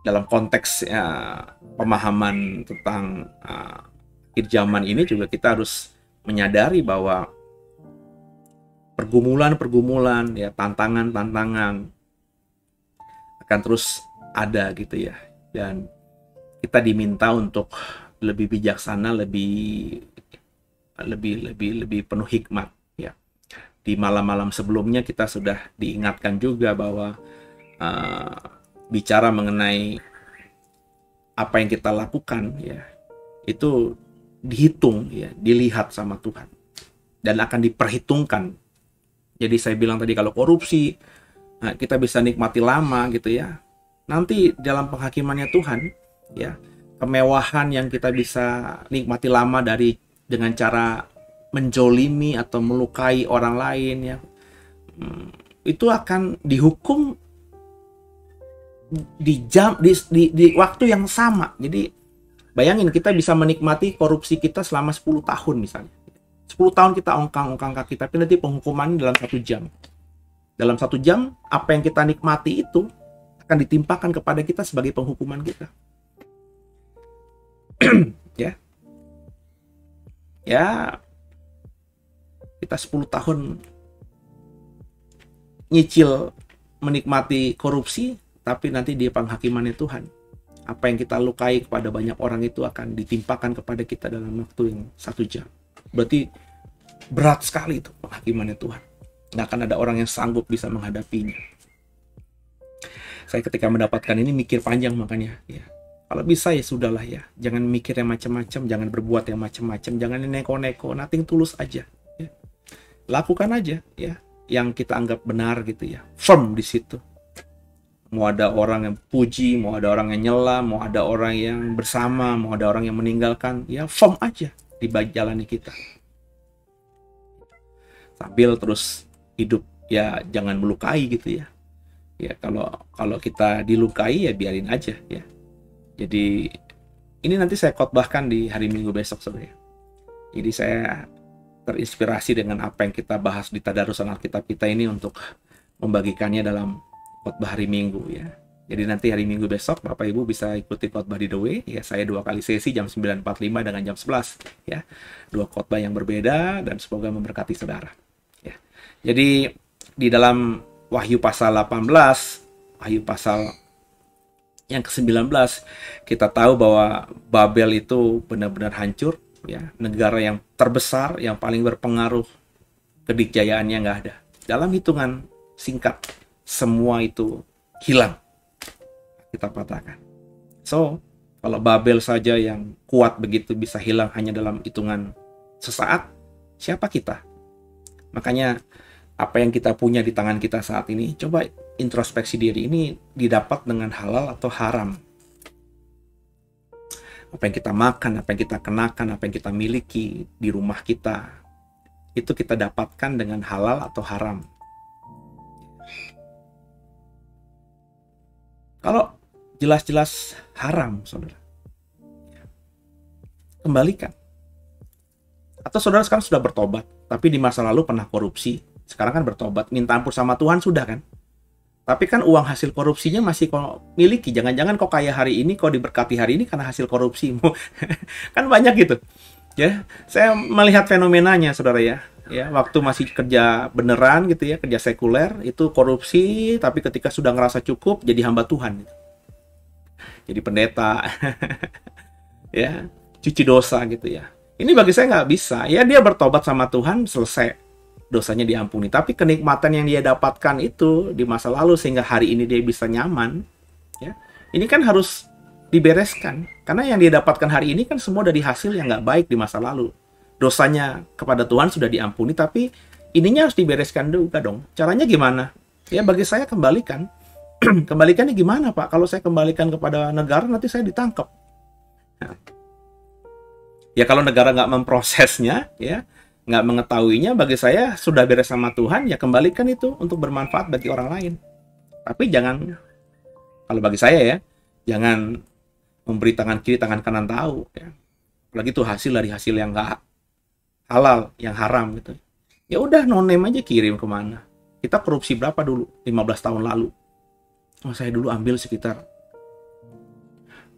Speaker 2: dalam konteks pemahaman tentang akhir zaman ini juga kita harus menyadari bahwa pergumulan-pergumulan ya, tantangan-tantangan akan terus ada gitu ya. Dan kita diminta untuk lebih bijaksana, lebih penuh hikmat ya. Di malam-malam sebelumnya kita sudah diingatkan juga bahwa bicara mengenai apa yang kita lakukan ya, itu dihitung ya, dilihat sama Tuhan dan akan diperhitungkan. Jadi saya bilang tadi kalau korupsi kita bisa nikmati lama gitu ya, nanti dalam penghakimannya Tuhan ya, kemewahan yang kita bisa nikmati lama dengan cara menjolimi atau melukai orang lain ya, itu akan dihukum di waktu yang sama. Jadi bayangin kita bisa menikmati korupsi kita selama 10 tahun misalnya. 10 tahun kita ongkang-ongkang kaki, tapi nanti penghukuman dalam 1 jam. Dalam 1 jam apa yang kita nikmati itu akan ditimpakan kepada kita sebagai penghukuman kita. Ya kita 10 tahun nyicil menikmati korupsi, tapi nanti di penghakimannya Tuhan, apa yang kita lukai kepada banyak orang itu akan ditimpakan kepada kita dalam waktu yang 1 jam. Berarti berat sekali itu penghakimannya Tuhan. Nggak akan ada orang yang sanggup bisa menghadapinya. Saya ketika mendapatkan ini mikir panjang makanya ya. Kalau bisa ya sudahlah ya. Jangan mikir yang macam-macam, jangan berbuat yang macam-macam, jangan neko-neko, nothing tulus aja ya. Lakukan aja ya yang kita anggap benar gitu ya. Firm di situ. Mau ada orang yang puji, mau ada orang yang nyela, mau ada orang yang bersama, mau ada orang yang meninggalkan, ya firm aja di jalani kita. Sambil terus hidup ya, jangan melukai gitu ya. Ya kalau kita dilukai ya biarin aja ya. Jadi ini nanti saya khotbahkan di hari Minggu besok sebenarnya. Jadi saya terinspirasi dengan apa yang kita bahas di tadarusan Alkitab kita ini untuk membagikannya dalam khotbah hari Minggu ya. Jadi nanti hari Minggu besok Bapak Ibu bisa ikuti khotbah di The Way ya. Saya 2 kali sesi jam 9.45 dengan jam 11 ya. 2 khotbah yang berbeda dan semoga memberkati saudara ya. Jadi di dalam Wahyu pasal 18, Wahyu pasal yang ke-19, kita tahu bahwa Babel itu benar-benar hancur ya. Negara yang terbesar, yang paling berpengaruh, kedikjayaannya nggak ada. Dalam hitungan singkat semua itu hilang, kita katakan. So, kalau Babel saja yang kuat begitu bisa hilang hanya dalam hitungan sesaat, siapa kita? Makanya apa yang kita punya di tangan kita saat ini, coba introspeksi diri, ini didapat dengan halal atau haram? Apa yang kita makan, apa yang kita kenakan, apa yang kita miliki di rumah kita, itu kita dapatkan dengan halal atau haram? Kalau jelas-jelas haram, saudara, kembalikan. Atau saudara sekarang sudah bertobat, tapi di masa lalu pernah korupsi, sekarang kan bertobat, minta ampun sama Tuhan, sudah kan? Tapi kan uang hasil korupsinya masih kau miliki. Jangan-jangan kau kaya hari ini, kau diberkati hari ini karena hasil korupsimu. Kan banyak gitu. Ya, saya melihat fenomenanya, saudara ya. Ya, waktu masih kerja beneran gitu ya, kerja sekuler, itu korupsi, tapi ketika sudah ngerasa cukup jadi hamba Tuhan. Jadi pendeta. Ya, cuci dosa gitu ya. Ini bagi saya nggak bisa. Ya, dia bertobat sama Tuhan, selesai. Dosanya diampuni, tapi kenikmatan yang dia dapatkan itu di masa lalu sehingga hari ini dia bisa nyaman ya, ini kan harus dibereskan, karena yang dia dapatkan hari ini kan semua dari hasil yang nggak baik di masa lalu. Dosanya kepada Tuhan sudah diampuni, tapi ininya harus dibereskan juga dong. Caranya gimana? Ya bagi saya kembalikan. Kembalikannya gimana Pak? Kalau saya kembalikan kepada negara nanti saya ditangkap. Nah, Ya kalau negara nggak memprosesnya, ya nggak mengetahuinya, bagi saya sudah beres sama Tuhan, ya kembalikan itu untuk bermanfaat bagi orang lain. Tapi jangan, kalau bagi saya ya, jangan memberi tangan kiri tangan kanan tahu. Ya. Apalagi itu hasil dari hasil yang nggak halal, yang haram gitu. Ya udah no name aja kirim kemana. Kita korupsi berapa dulu? 15 tahun lalu. Oh, saya dulu ambil sekitar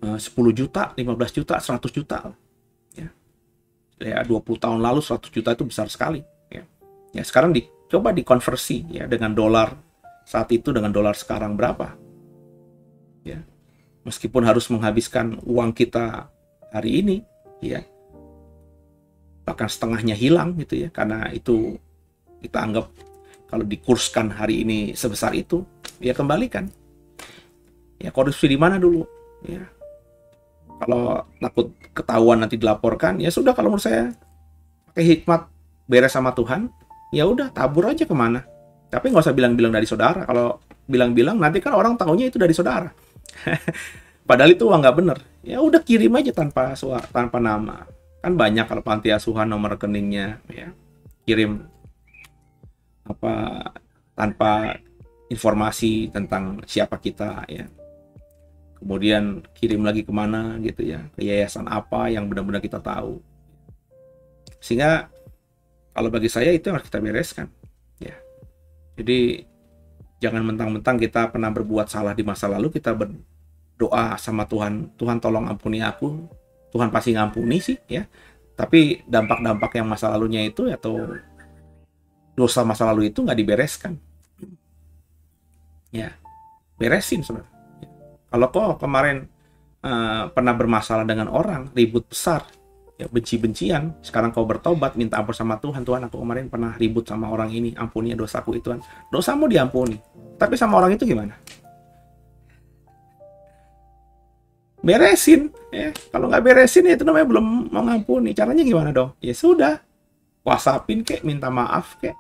Speaker 2: 10 juta, 15 juta, 100 juta. Ya 20 tahun lalu 100 juta itu besar sekali. Ya sekarang coba dikonversi ya dengan dolar saat itu dengan dolar sekarang berapa? Ya. Meskipun harus menghabiskan uang kita hari ini, ya bahkan setengahnya hilang gitu ya, karena itu kita anggap kalau dikurskan hari ini sebesar itu, ya kembalikan. Ya korupsi di mana dulu? Ya. Kalau takut ketahuan nanti dilaporkan, ya sudah, kalau menurut saya pakai hikmat, beres sama Tuhan, ya udah tabur aja kemana. Tapi nggak usah bilang-bilang dari saudara. Kalau bilang-bilang nanti kan orang tahunya itu dari saudara. Padahal itu uang nggak bener. Ya udah kirim aja tanpa nama. Kan banyak kalau panti asuhan nomor rekeningnya, ya kirim tanpa informasi tentang siapa kita, ya. Kemudian kirim lagi kemana gitu ya, ke yayasan apa yang benar-benar kita tahu. Sehingga kalau bagi saya itu yang harus kita bereskan. Ya. Jadi jangan mentang-mentang kita pernah berbuat salah di masa lalu, kita berdoa sama Tuhan, Tuhan tolong ampuni aku. Tuhan pasti ngampuni sih ya. Tapi dampak-dampak yang masa lalunya itu atau dosa masa lalu itu nggak dibereskan. Ya, beresin saudara. Kalau kok kemarin pernah bermasalah dengan orang, ribut besar, ya benci-bencian, sekarang kau bertobat, minta ampun sama Tuhan, Tuhan aku kemarin pernah ribut sama orang ini, ampuni dosaku itu, Tuhan. Dosamu diampuni. Tapi sama orang itu gimana? Beresin, ya. Kalau nggak beresin ya itu namanya belum mau ngampuni. Caranya gimana dong? Ya sudah, WhatsAppin kek, minta maaf kek.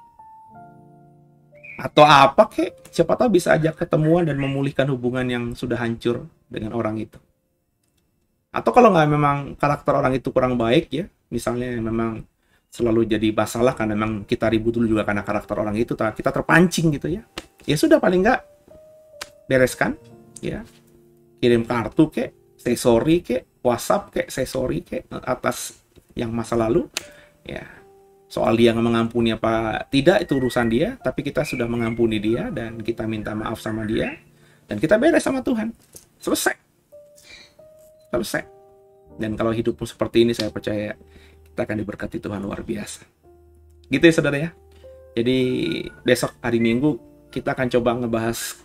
Speaker 2: Atau apa kek, siapa tahu bisa ajak ketemuan dan memulihkan hubungan yang sudah hancur dengan orang itu. Atau kalau nggak, memang karakter orang itu kurang baik ya, misalnya memang selalu jadi masalah karena memang kita ribut dulu juga karena karakter orang itu, kita terpancing gitu ya. Ya sudah, paling nggak bereskan, ya kirim kartu kek, say sorry kek, WhatsApp kek, say sorry kek atas yang masa lalu, ya. Soal dia mengampuni apa tidak itu urusan dia, tapi kita sudah mengampuni dia dan kita minta maaf sama dia dan kita beres sama Tuhan. Selesai. Dan kalau hidupmu seperti ini, saya percaya kita akan diberkati Tuhan luar biasa. Gitu ya saudara ya. Jadi besok hari Minggu kita akan coba ngebahas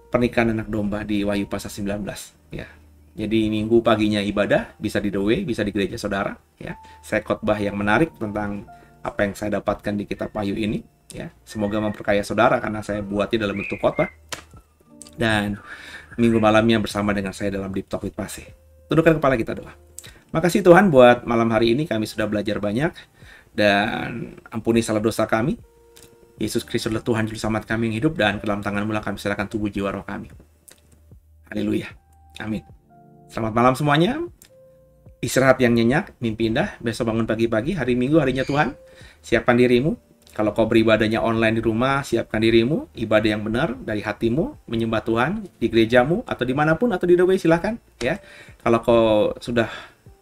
Speaker 2: pernikahan anak domba di Wahyu pasal 19 ya. Jadi minggu paginya ibadah, bisa di The Way, bisa di gereja saudara, ya. Saya khotbah yang menarik tentang apa yang saya dapatkan di kitab Wahyu ini, ya. Semoga memperkaya saudara karena saya buatnya dalam bentuk khotbah. Dan minggu malamnya bersama dengan saya dalam Deep Talk with Paseh. Tundukkan kepala kita doa. Makasih Tuhan buat malam hari ini, kami sudah belajar banyak dan ampuni salah dosa kami. Yesus Kristus adalah Tuhan Juru Selamat kami yang hidup, dan ke dalam tangan-Mu kami serahkan tubuh jiwa roh kami. Haleluya. Amin. Selamat malam semuanya. Istirahat yang nyenyak, mimpi indah. Besok bangun pagi-pagi, hari Minggu, harinya Tuhan. Siapkan dirimu. Kalau kau beribadahnya online di rumah, siapkan dirimu. Ibadah yang benar dari hatimu, menyembah Tuhan di gerejamu atau dimanapun atau di The Way, silahkan. Ya. Kalau kau sudah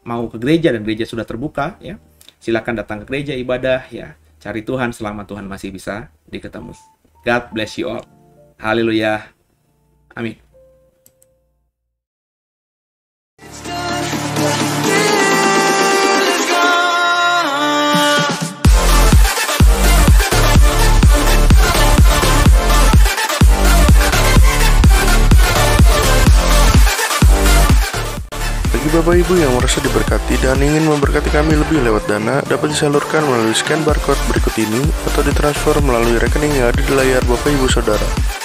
Speaker 2: mau ke gereja dan gereja sudah terbuka, ya, silahkan datang ke gereja ibadah. Ya, cari Tuhan selama Tuhan masih bisa diketemu. God bless you all. Haleluya. Amin.
Speaker 6: Bagi Bapak Ibu yang merasa diberkati dan ingin memberkati kami lebih lewat dana, dapat disalurkan melalui scan barcode berikut ini atau ditransfer melalui rekening yang ada di layar Bapak Ibu Saudara.